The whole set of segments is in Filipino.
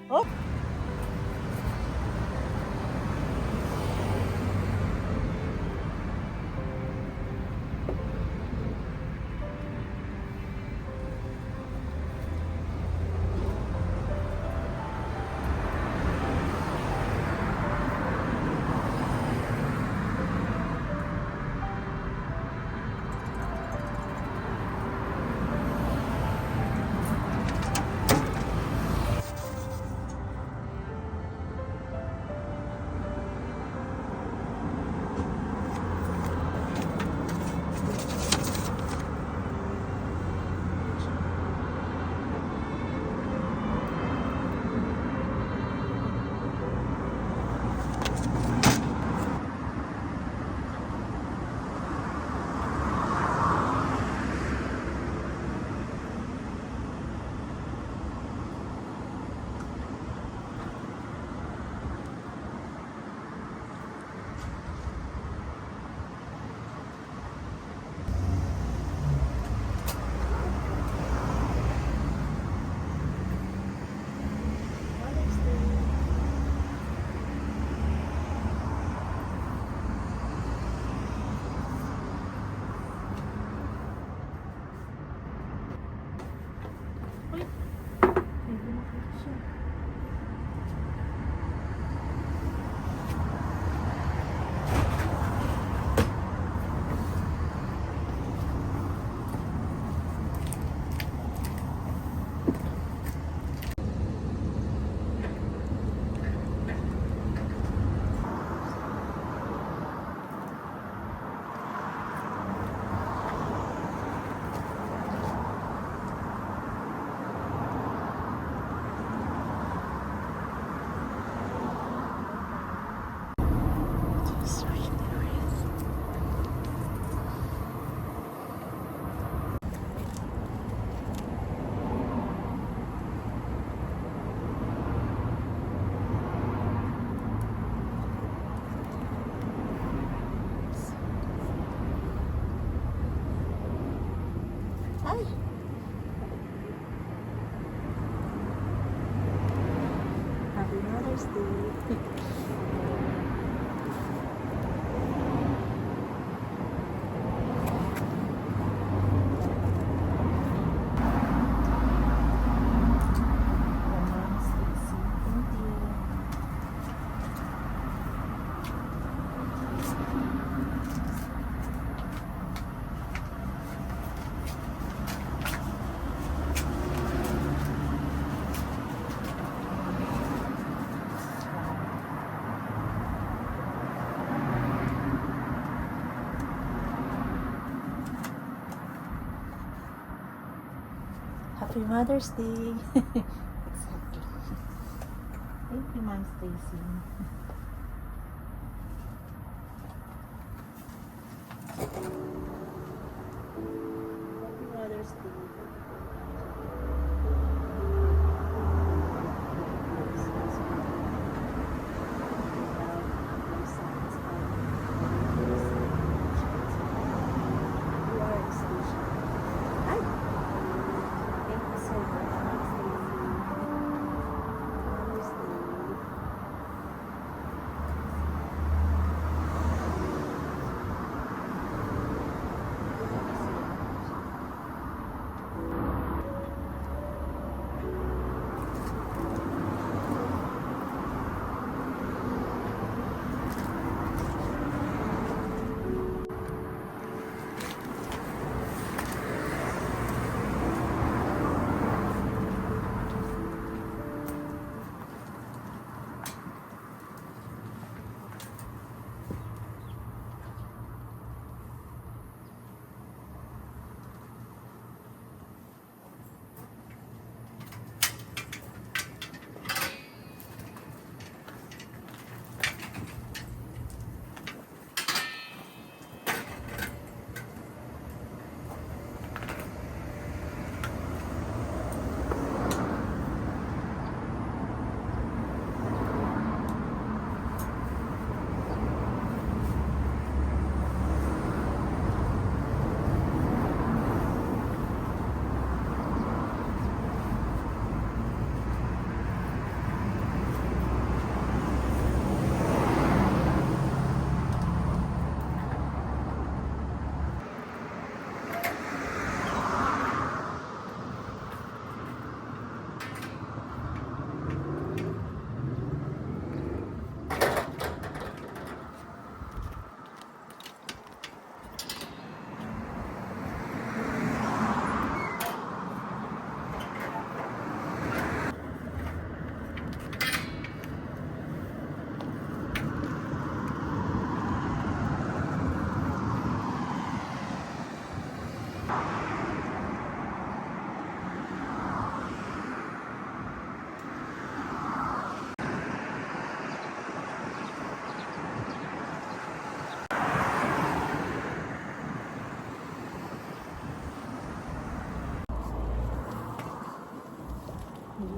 Oh. Ay. Happy Mother's Day. Happy Mother's Day. Exactly. Thank you, Mom Stacy. Happy Mother's Day.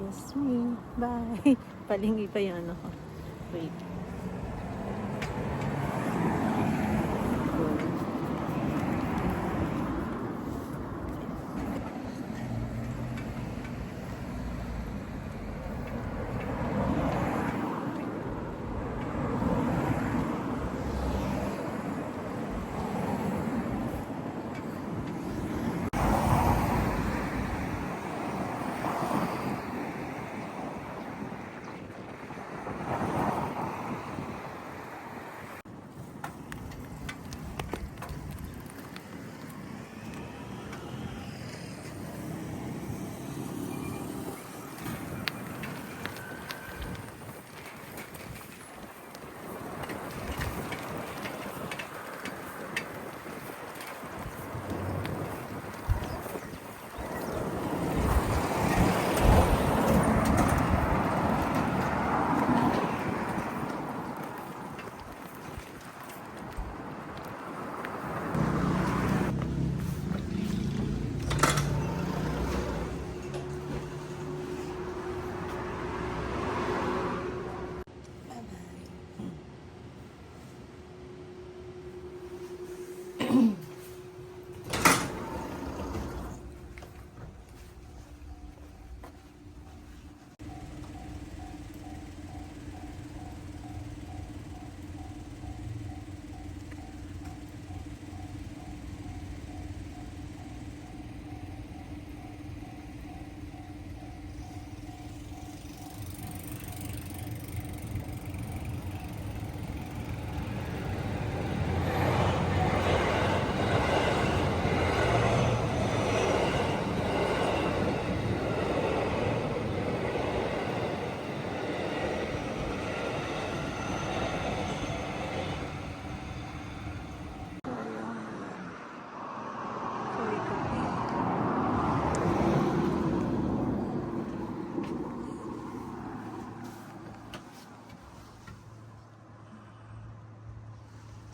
Excuse me. Bye. Palingi pa yung ano ko. Wait.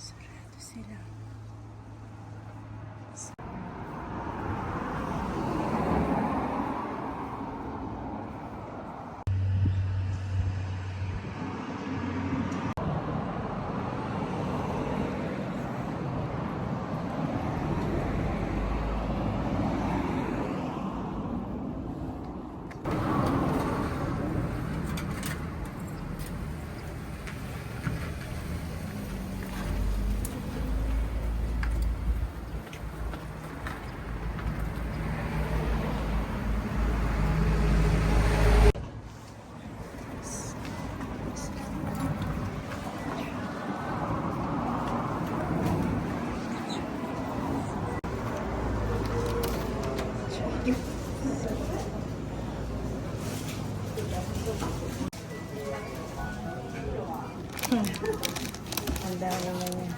Sarado sila. Ang dami naman yan.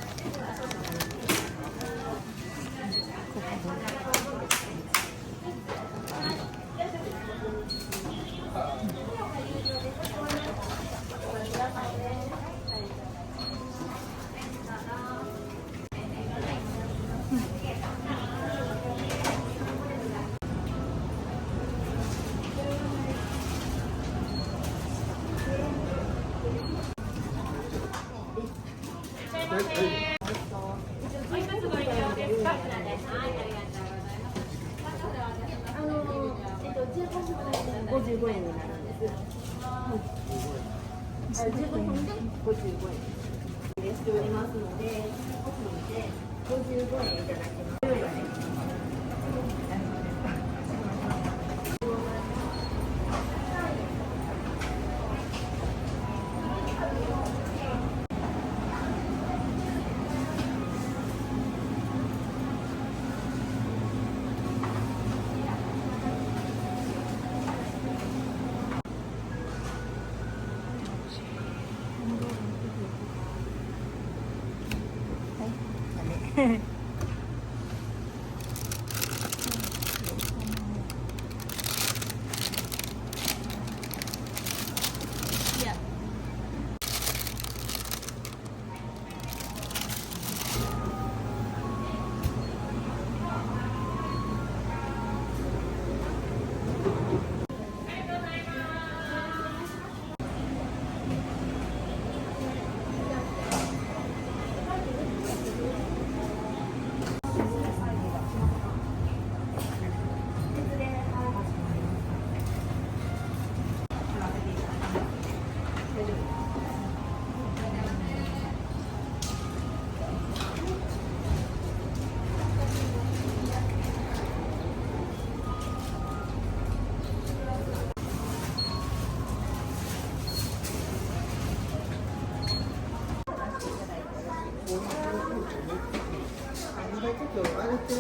登録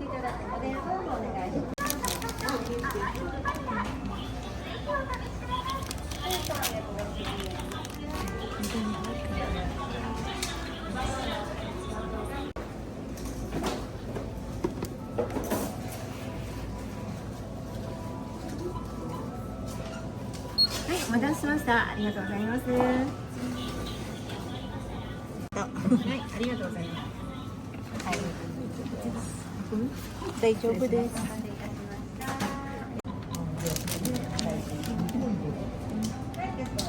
いただいてお電話番号お願いします。はい、お待たせしました。ありがとうございます。はい、ありがとうございます。はい、大丈夫です。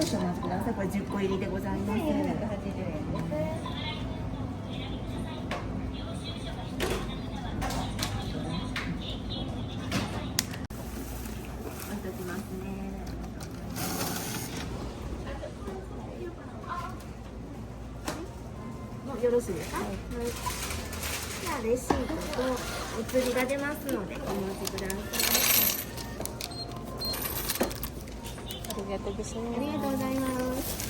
少々お待ちください。これ10個入りでございます。180円です。よろしいですか？はい。じゃあレシートとお釣りが出ますのでお待ちください。ありがとうございます。ありがとうございます。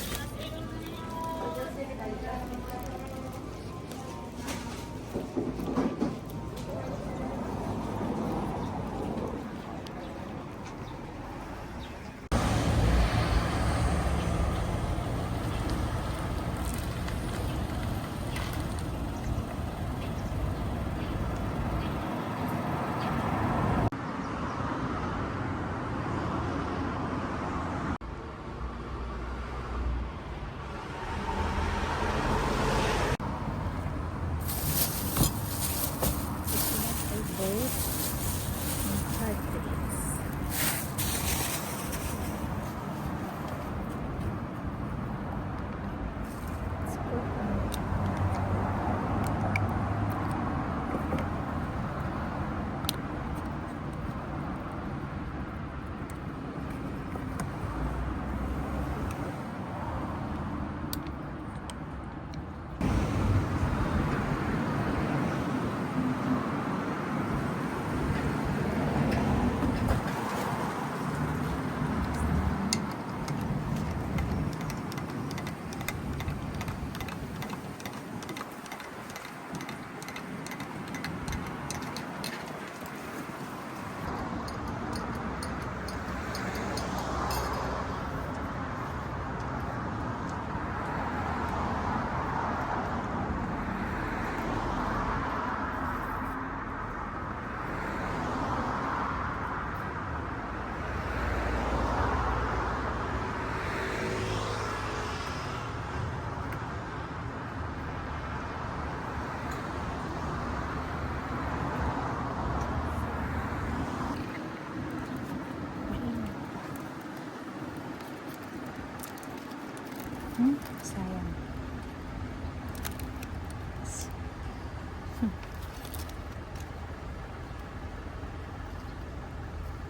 Sayang.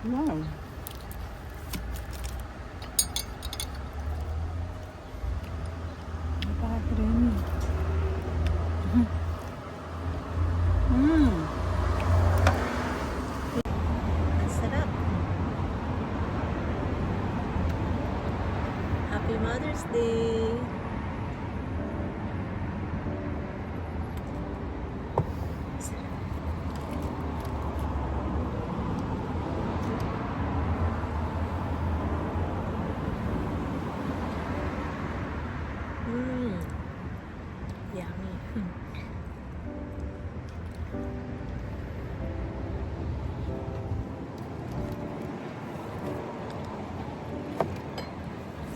Wow. Napaka-creamy. Ang sarap. Happy Mother's Day! Yummy.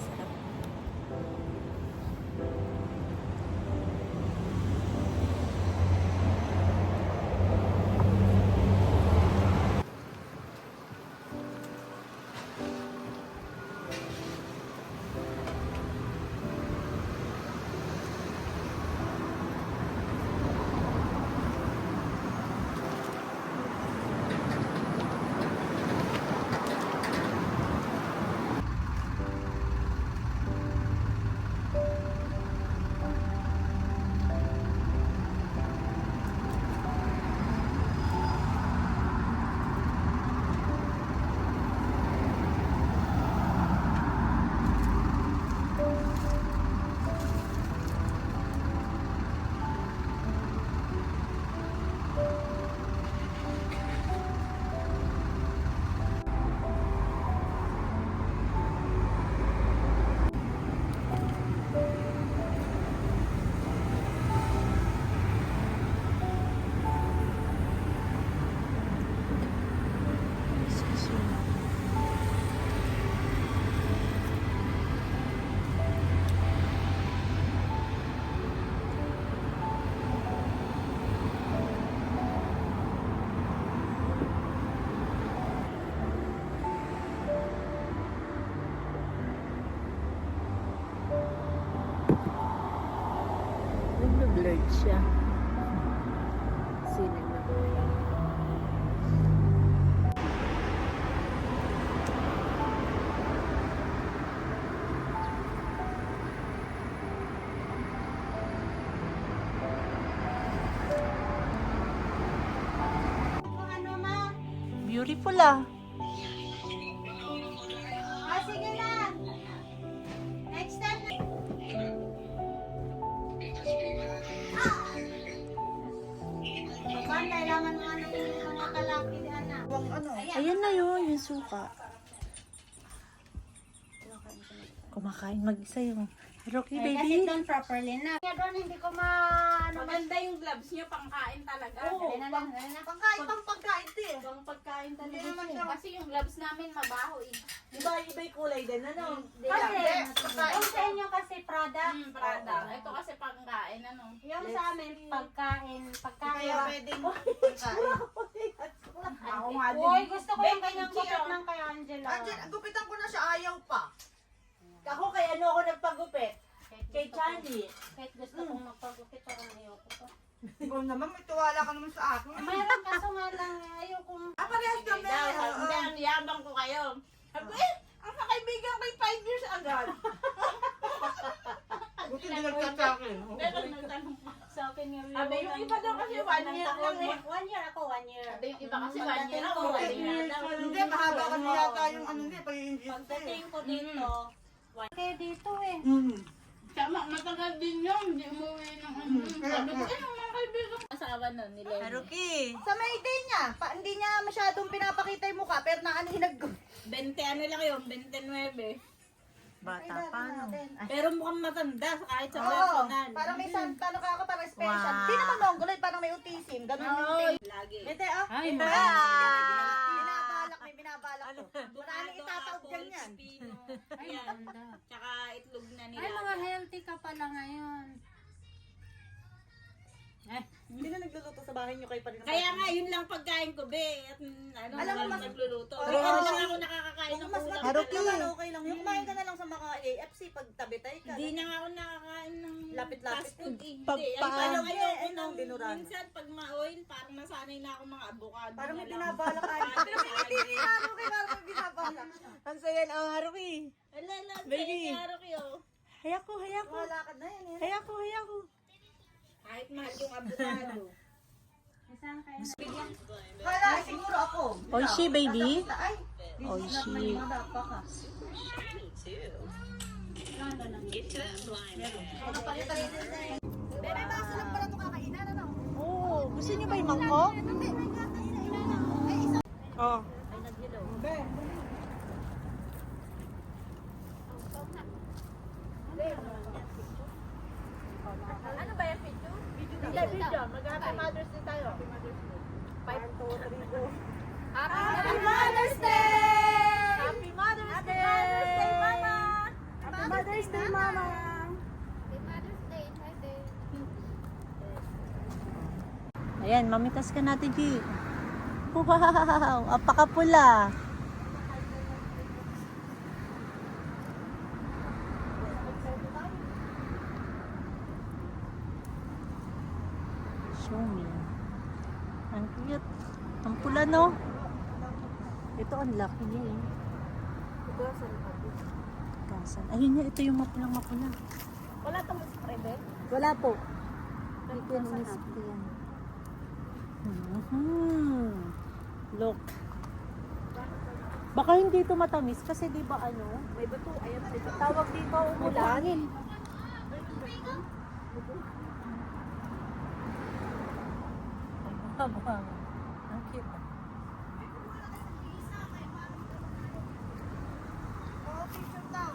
Sarap. blurred siya. Sinag na. Ano ma? Beautiful ah. Ah, sige na. Next time na. Baban, kailangan mo ano yung mga kalaki di anak. Ayan na yun, yung suka. Kumakain mag-isa yung Rocky Kasi baby. done properly na. Kaya doon hindi ko Maganda yung gloves niyo, pangkain talaga. Dali na lang, dali na. Pangkain, pagkain din. Pang pagkain talaga Hindi naman siya. siya- Kasi yung gloves namin mabaho eh. Iba yung kulay din, ano? Kasi, Pagkain. yung sa inyo kasi product. Prada. Ito kasi pangkain, ano. Yung sa amin, pagkain. Kaya pwedeng pagkain. Ako nga din. Uy, gusto ko yung kanyang gupit ng kay Angela. Andiyan, gupitan ko na siya, ayaw pa. Ako kay ano ako nagpagupit? Kay Charlie. Kahit gusto kong magpagupit, parang ayoko pa. Ikaw naman, may tuwala ka naman sa akin. Mayroon kaso nga lang, ayokong... Parehas kami. Hindi, ang yabang ko kayo. Sabi, ang kakaibigan ko 5 years agad. Buti din nagchat sa akin. Pero nagtanong pa. Sa akin yung... Sabi, yung iba daw kasi 1 year lang eh. 1 year ako, 1 year. Sabi, yung iba kasi 1 year ako, 1 year lang. Hindi, mahaba kasi yata yung ano niya, pag-i-ingit ko eh. Pagdating ko dito, kaya dito eh. Tama, matagal din yun. Hindi umuwi ng ano. Sabi ko, yung mga kaibigan ko. Asawa nun, ni Lenny. Haruki. Sa may day niya, hindi niya masyadong pinapakita yung mukha, pero hinag... 20 ano lang yun, 29. Bata pa, no? Pero mukhang matanda kahit sa Oo, personal. parang may paano ka ako, parang special. Wow. Hindi naman mongoloid, parang may autism. Ganun yung Oo, thing. lagi. Ito, oh. Ay, Ito, ma. may binabalak ko. Maraming itataog dyan yan. Ayan. Tsaka itlog na nila. Ay, mga healthy ka pala ngayon. Hindi na nagluluto sa bahay niyo, kayo pa rin. Kaya nga, yun lang pagkain ko, be. At ano, Alam mo, walang mas- nagluluto. Oo. Ano lang ako nakakakain ng Mas ulam. Haruki. Okay lang. Yung kumain ka na lang sa mga AFC pag tabitay ka. Hindi na nga ako nakakain ng Lapit-lapit. fast food. Eh. Hindi. Papa. Ay, parang Ay, ayoko ay, nang binuraan. minsan pag ma-oil, parang nasanay na ako mga avocado Parang may na lang. binabalak kayo. Haruki. Haruki, parang may binabalak. Ang saya na, Haruki. Ala, ala, Baby. sa Haruki, oh. Hayako, hayako. Malakad na yan. Hayako, hayako. Kahit mahal yung avocado. Isang kayo. Hala, siguro ako. Oishi, baby. Ay, Oishi. Bebe, baso lang pala ito kakainan, ano? Oh, gusto niyo ba yung mangkok? Oh. Ano ba yung video? Hindi, video. Mag-happy Mother's Day tayo. Happy Mother's Day. 5, 2, 3, go. Happy Mother's Day! Happy Mother's Day! Mama! Happy Mother's Day, Mama! Ayan, mamitas ka natin, G. Wow, apakapula. Show me. Ang cute. Ang pula, no? Ito, ang laki niya, eh. Gasan. Ayun nga, ito yung mapulang-mapula. Wala itong spray, Ben? Wala po. Ito yung spray yan. Look. Baka hindi ito matamis kasi di ba ano? May bato. Ayan, may bato. Tawag dito umulan. Ang cute. Oh, picture daw.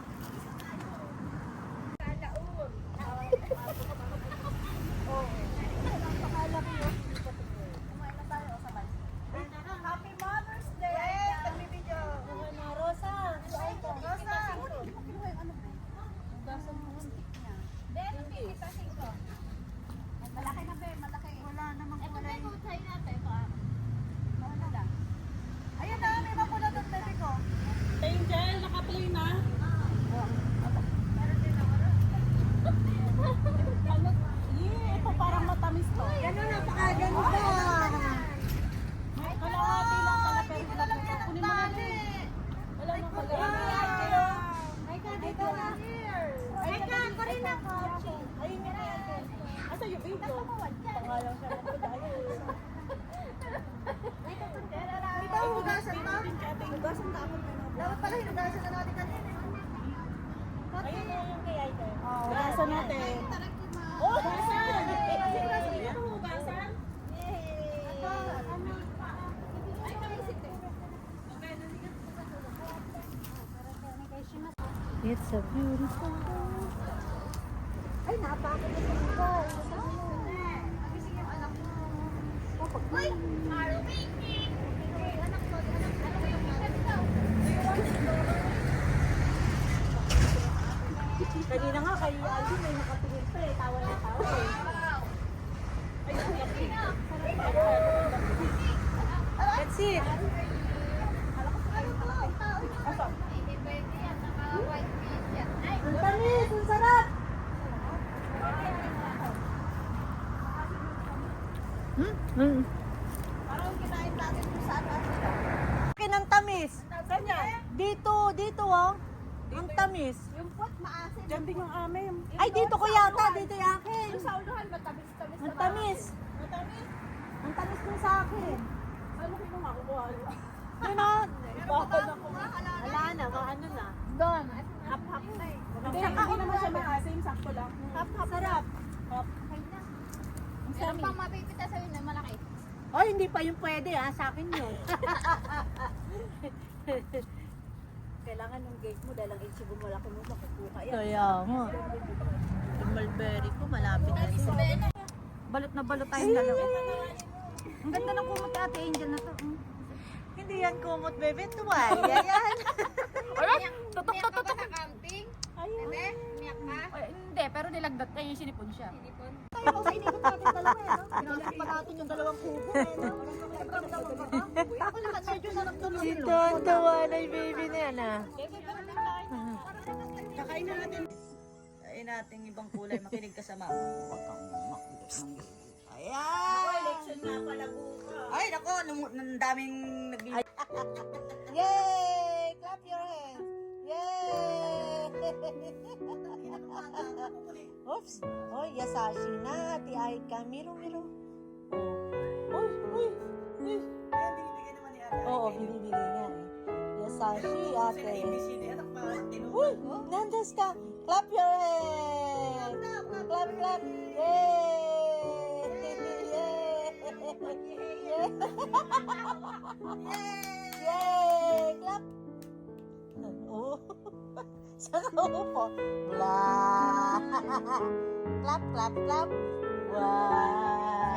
Happy Mother's Day! Nagbibideo. Rosa! Rosa! Malaki na ba? Malaki. Wala namang kulay. Tayo natin ito ah. Ayun yung kaya. Asa yung video? Pangalan siya ng pagdaya. Di ba hugasan na? Hugasan dapat na. Dapat pala hinugasan na natin kanina. Ayun yung kay Aiden. Hugasan natin. Oh, hugasan! Ano hugasan? It's a beautiful Ay, napakot na ito. Uy! Kanina nga kay Alvin may nakatingin pa eh. Tawa na tawa eh. That's it. Ang tamis, ang sarap. Parang kinain natin kung saan natin. Akin ang tamis. Kanya? Dito oh. Ang tamis. Yung pot maasim. Diyan din yung amin. Ay, dito ko yata. Dito yung akin. Sa uluhan, matamis-tamis Ang tamis. Matamis? Ang tamis mo sa akin. Ano kinuha ko buhay? Ano? Bakal ako. Wala na, ano na. Doon. Hap-hap na eh. Hindi naman siya maasim, sakto lang. Hap-hap. Sarap. Meron pang mapipita sa'yo na malaki. Oh, hindi pa yung pwede ha. Sa akin yun. Kailangan ng gate mo dahil ang insibo mo laki mo makukuha yan. Kaya mo. Yung mulberry ko, malapit na rin. Balot na balot tayong dalawa. Ang ganda ng kumot ni Ate Angel na to. Hindi yan kumot, bebe. Tuwal. Yan. Tutok ka ba sa camping? Bebe, umiyak ka? Hindi, pero nilagdat niya yung sinipon siya. Tayo ko sa inikot natin dalawa eh. No? Pinasok pa natin yung dalawang kubo eh. No? Ako lahat medyo naramdaman Si yun. Tontawa na yung baby na yan ha. Kakain na natin. Kain natin ibang kulay. Makinig ka sa mama. Huwag kang makulit ng Ayan! Election nga pala bukas. Ay, nako, ang daming Yay! Clap your hands. Yay! Oops. Oh, yasashi na. Ati ay ka. Miro. Oh. Uy. binibigyan naman ni Ate. Oo, binibigay niya eh. Yasashi, ate. ABCD. Anak pa, Uy! Nandas ka. Clap your hands. Clap. Yay! Yay! Clap. Oh. Saan ka upo? Blah. Clap. Wow.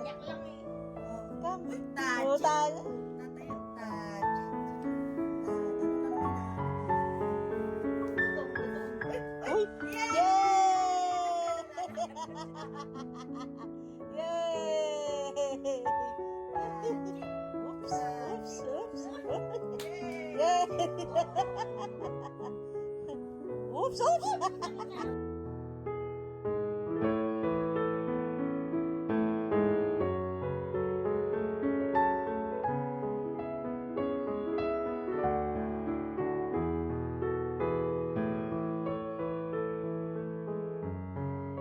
Iyak lang eh. Come. Touch. Oh, tal- Tatay, touch. Uy! Yay! Yay! Oops. Yay! Oops.